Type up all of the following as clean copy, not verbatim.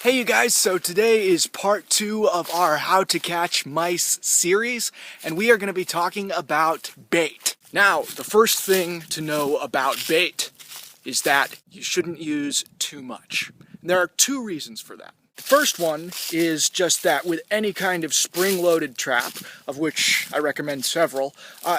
Hey you guys, so today is part 2 of our How to Catch Mice series, and we are going to be talking about bait. Now, the first thing to know about bait is that you shouldn't use too much. And there are 2 reasons for that. The first one is just that with any kind of spring-loaded trap, of which I recommend several,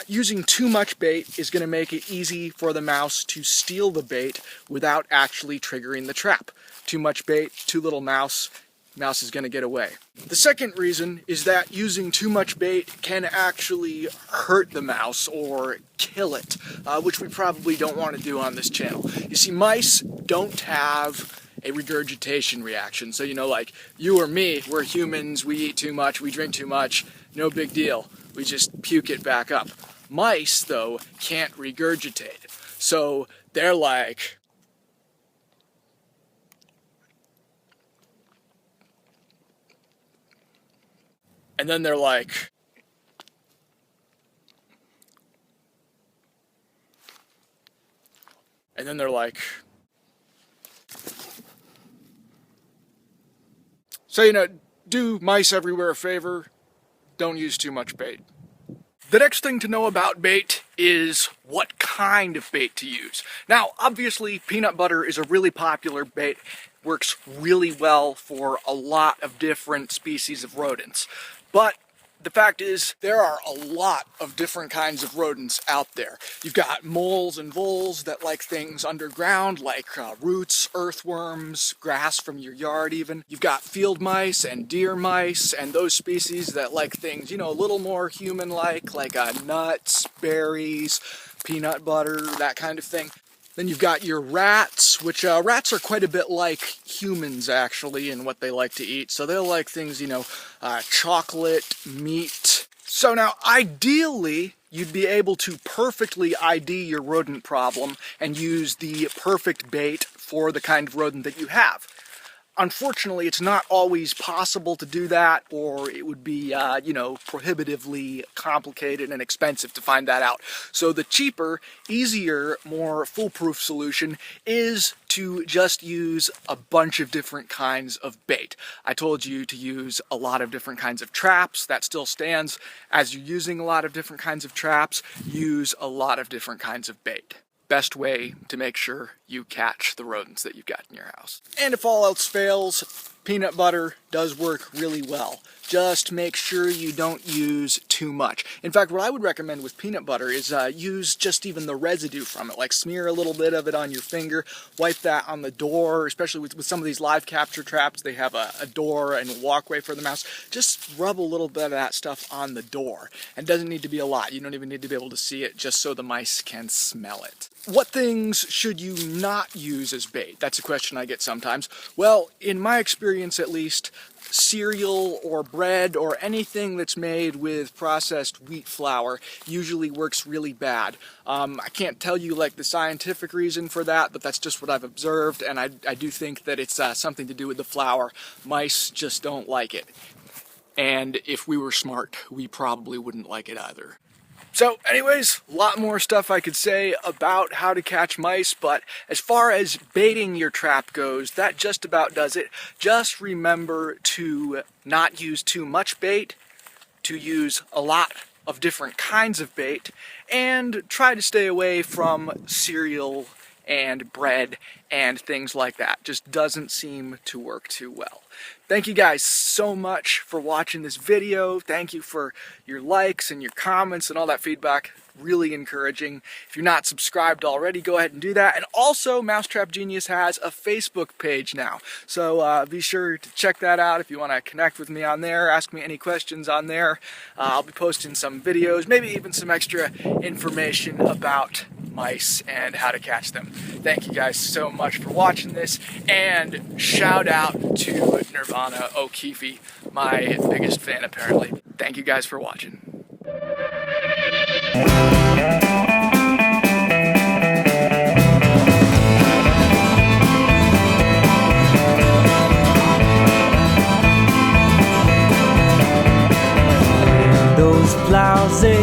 using too much bait is going to make it easy for the mouse to steal the bait without actually triggering the trap. Too much bait, too little mouse, mouse is going to get away. The second reason is that using too much bait can actually hurt the mouse or kill it, which we probably don't want to do on this channel. You see, mice don't have a regurgitation reaction. So, like you or me, we're humans, we eat too much, we drink too much, no big deal. We just puke it back up. Mice, though, can't regurgitate. So they're like, and then they're like, and then they're like, so, do mice everywhere a favor, don't use too much bait. The next thing to know about bait is what kind of bait to use. Now, obviously, peanut butter is a really popular bait, works really well for a lot of different species of rodents. But the fact is, there are a lot of different kinds of rodents out there. You've got moles and voles that like things underground, like roots, earthworms, grass from your yard even. You've got field mice and deer mice and those species that like things, a little more human-like, like nuts, berries, peanut butter, that kind of thing. Then you've got your rats, which rats are quite a bit like humans, actually, in what they like to eat. So they'll like things, chocolate, meat. So now, ideally, you'd be able to perfectly ID your rodent problem and use the perfect bait for the kind of rodent that you have. Unfortunately, it's not always possible to do that, or it would be, prohibitively complicated and expensive to find that out. So the cheaper, easier, more foolproof solution is to just use a bunch of different kinds of bait. I told you to use a lot of different kinds of traps. That still stands. As you're using a lot of different kinds of traps, use a lot of different kinds of bait. Best way to make sure you catch the rodents that you've got in your house. And if all else fails, peanut butter does work really well. Just make sure you don't use too much. In fact, what I would recommend with peanut butter is use just even the residue from it. Like smear a little bit of it on your finger, wipe that on the door, especially with some of these live capture traps. They have a door and a walkway for the mouse. Just rub a little bit of that stuff on the door. And it doesn't need to be a lot. You don't even need to be able to see it, just so the mice can smell it. What things should you not use as bait? That's a question I get sometimes. Well, in my experience at least, cereal or bread or anything that's made with processed wheat flour usually works really bad. I can't tell you the scientific reason for that, but that's just what I've observed, and I do think that it's something to do with the flour. Mice just don't like it. And if we were smart, we probably wouldn't like it either. So anyways, a lot more stuff I could say about how to catch mice, but as far as baiting your trap goes, that just about does it. Just remember to not use too much bait, to use a lot of different kinds of bait, and try to stay away from cereal and bread and things like that. Just doesn't seem to work too well. Thank you guys so much for watching this video. Thank you for your likes and your comments and all that feedback. Really encouraging. If you're not subscribed already, go ahead and do that. And also, Mousetrap Genius has a Facebook page now. So be sure to check that out if you want to connect with me on there, ask me any questions on there. I'll be posting some videos, maybe even some extra information about mice and how to catch them. Thank you guys so much for watching this, and shout out to Nirvana O'Keefe, my biggest fan apparently. Thank you guys for watching. Those plows, they